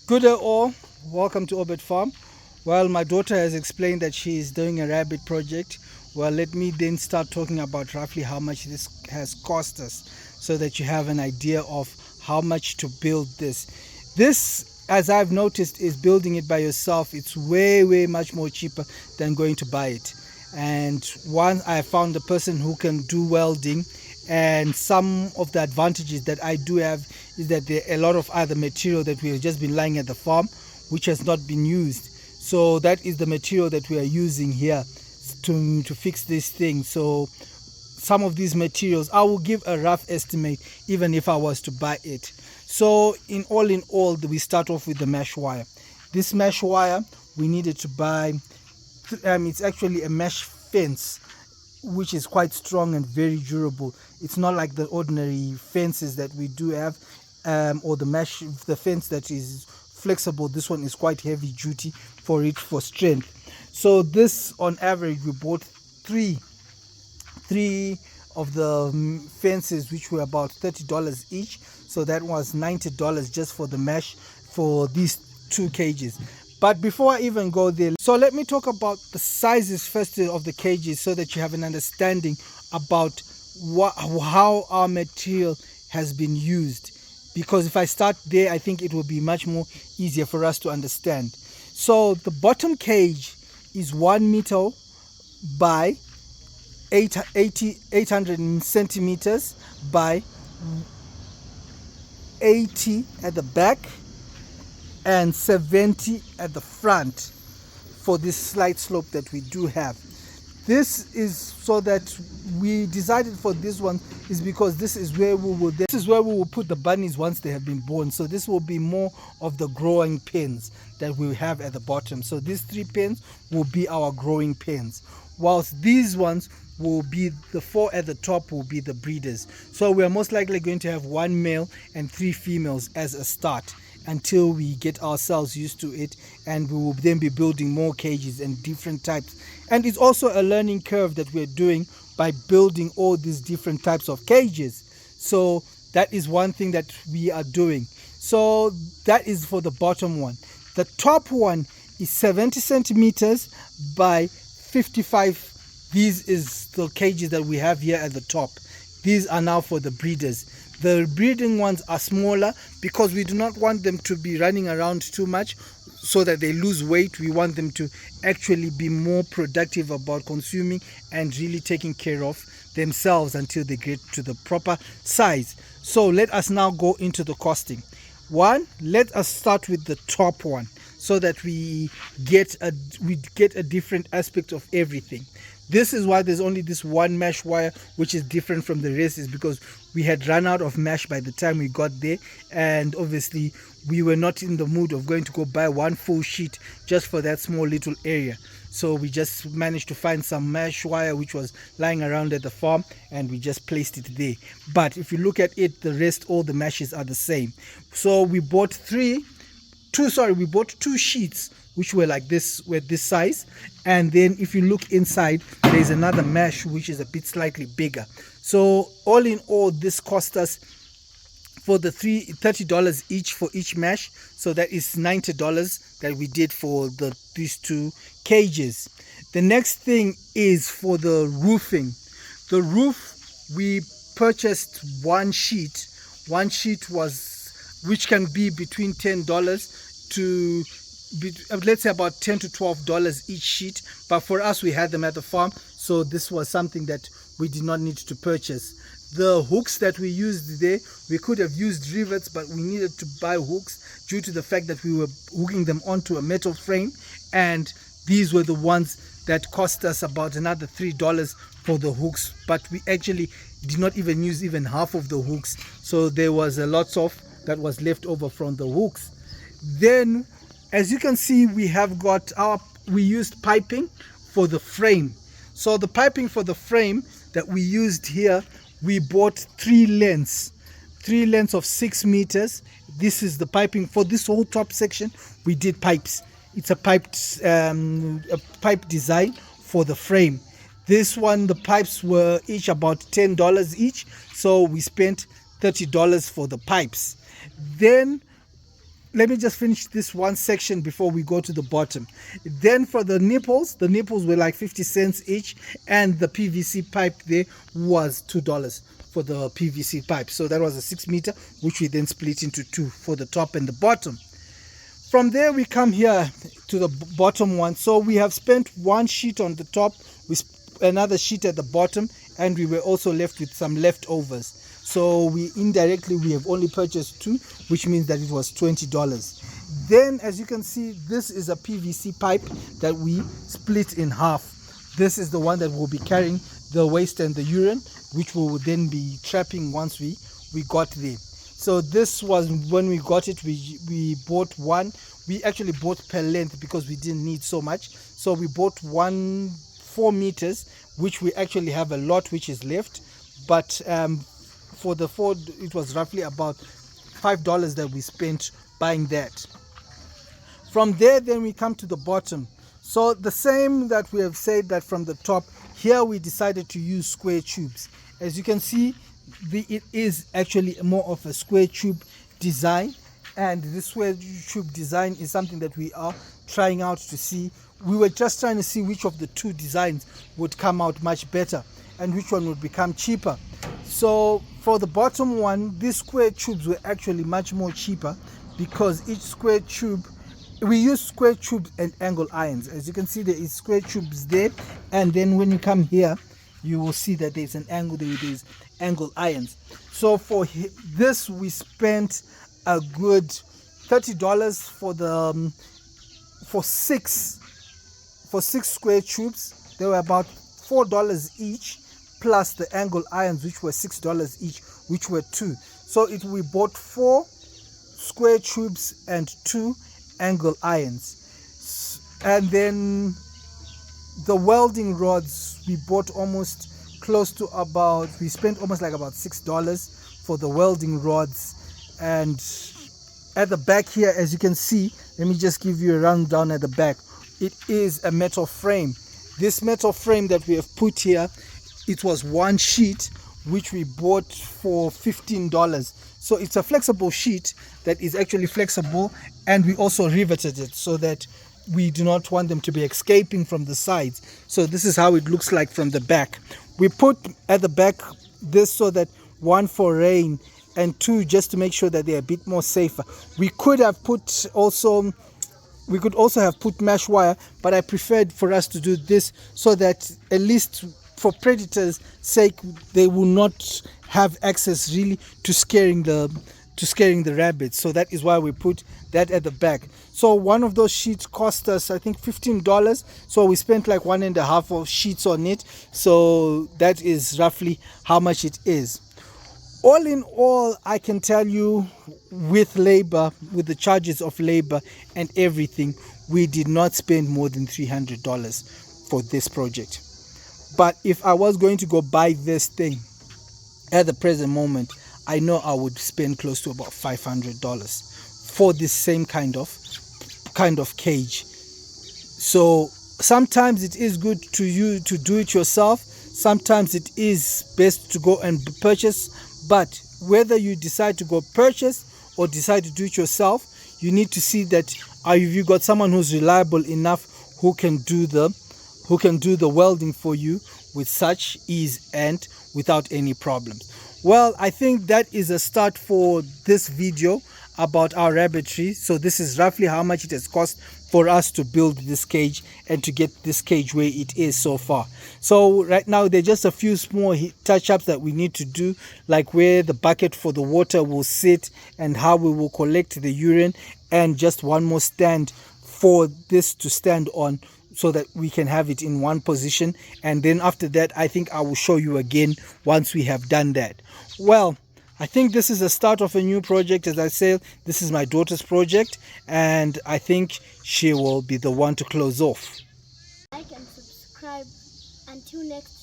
Good day all, welcome to Obed Farm. Well, my daughter has explained that she is doing a rabbit project. Well, let me then start talking about roughly how much this has cost us so that you have an idea of how much to build this. This, as I've noticed, is building it by yourself. It's way much more cheaper than going to buy it. And one, I found a person who can do welding, and some of the advantages that I do have is that there are a lot of other material that we have just been lying at the farm which has not been used. So that is the material that we are using here to fix this thing. So some of these materials I will give a rough estimate even if I was to buy it. So in all, we start off with the mesh wire. This mesh wire we needed to buy. It's actually a mesh fence which is quite strong and very durable. It's not like the ordinary fences that we do have, or the fence that is flexible. This one is quite heavy duty for strength. So this, on average, we bought three of the fences, which were about $30 each. So that was $90 just for the mesh for these 2 cages. But before I even go there, so let me talk about the sizes first of the cages so that you have an understanding about how our material has been used. Because if I start there, I think it will be much more easier for us to understand. So the bottom cage is 1 meter by 800 centimeters by 80 at the back and 70 at the front for this slight slope that we do have. This is so that we decided for this one is because this is where we will put the bunnies once they have been born. So this will be more of the growing pens that we have at the bottom. So these 3 pens will be our growing pens, whilst these ones will be the 4 at the top will be the breeders. So we are most likely going to have 1 male and 3 females as a start until we get ourselves used to it, and we will then be building more cages and different types. And it's also a learning curve that we're doing by building all these different types of cages. So that is one thing that we are doing. So that is for the bottom one. The top one is 70 centimeters by 55. These is the cages that we have here at the top. These are now for the breeders. The breeding ones are smaller because we do not want them to be running around too much so that they lose weight. We want them to actually be more productive about consuming and really taking care of themselves until they get to the proper size. So let us now go into the costing. Let us start with the top one so that we get a different aspect of everything. This is why there's only this one mesh wire which is different from the rest, is because we had run out of mesh by the time we got there, and obviously we were not in the mood of going to go buy 1 full sheet just for that small little area. So we just managed to find some mesh wire which was lying around at the farm, and we just placed it there. But if you look at it, the rest, all the meshes are the same. So we bought 2 sheets which were like this, were this size, and then if you look inside, there's another mesh which is a bit slightly bigger. So all in all, this cost us for the $30 each for each mesh. So that is $90 that we did for these 2 cages. The next thing is for the roofing. The roof, we purchased 1 sheet. 1 sheet which can be between $10 to let's say about $10 to $12 each sheet, but for us we had them at the farm, so this was something that we did not need to purchase. The hooks that we used there, we could have used rivets, but we needed to buy hooks due to the fact that we were hooking them onto a metal frame, and these were the ones that cost us about another $3 for the hooks, but we actually did not even use even half of the hooks, so there was a lot of that was left over from the hooks. Then, as you can see, we used piping for the frame. So the piping for the frame that we used here, we bought 3 lengths of 6 meters. This is the piping for this whole top section. We did pipes. It's a pipe design for the frame. This one, the pipes were each about $10 each, so we spent $30 for the pipes. Then let me just finish this one section before we go to the bottom. Then for the nipples were like 50 cents each, and the PVC pipe there was $2 for the PVC pipe. So that was a 6 meter, which we then split into two for the top and the bottom. From there we come here to the bottom one. So we have spent one sheet on the top with another sheet at the bottom, and we were also left with some leftovers. So we have only purchased two, which means that it was $20. Then, as you can see, this is a PVC pipe that we split in half. This is the one that will be carrying the waste and the urine, which we will then be trapping once we got there. So this was when we got it, we bought one. We actually bought per length because we didn't need so much. So we bought 4 meters, which we actually have a lot which is left. But for the 4, it was roughly about $5 that we spent buying that. From there, then we come to the bottom. So the same that we have said that from the top, here we decided to use square tubes. As you can see, it is actually more of a square tube design, and this square tube design is something that we are trying out to see. We were just trying to see which of the two designs would come out much better and which one would become cheaper. So for the bottom one, these square tubes were actually much more cheaper because each square tube, we use square tubes and angle irons. As you can see, there is square tubes there, and then when you come here, you will see that there's an angle there, there's angle irons. So for this, we spent a good $30 for six square tubes. They were about $4 each, plus the angle irons, which were $6 each, which were 2. So we bought 4 square tubes and 2 angle irons. And then the welding rods, we bought almost close to we spent almost like about $6 for the welding rods. And at the back here, as you can see, let me just give you a rundown at the back. It is a metal frame. This metal frame that we have put here, it was one sheet which we bought for $15. So it's a flexible sheet that is actually flexible, and we also riveted it so that we do not want them to be escaping from the sides. So this is how it looks like from the back. We put at the back this so that 1 for rain and 2 just to make sure that they're a bit more safer. We could also have put mesh wire, but I preferred for us to do this so that at least for predators' sake, they will not have access really to scaring the rabbits. So that is why we put that at the back. So one of those sheets cost us, I think, $15. So we spent like 1.5 of sheets on it. So that is roughly how much it is. All in all, I can tell you, with labor, with the charges of labor and everything, we did not spend more than $300 for this project. But if I was going to go buy this thing at the present moment, I know I would spend close to about $500 for this same kind of cage. So sometimes it is good to do it yourself. Sometimes it is best to go and purchase. But whether you decide to go purchase or decide to do it yourself, you need to see that you got someone who's reliable enough who can do the welding for you with such ease and without any problems. Well, I think that is a start for this video about our rabbitry. So this is roughly how much it has cost for us to build this cage and to get this cage where it is so far. So right now there are just a few small touch-ups that we need to do, like where the bucket for the water will sit and how we will collect the urine, and just one more stand for this to stand on so that we can have it in one position. And then after that, I think I will show you again once we have done that. Well, I think this is the start of a new project. As I said, this is my daughter's project, and I think she will be the one to close off. Like and subscribe. Until next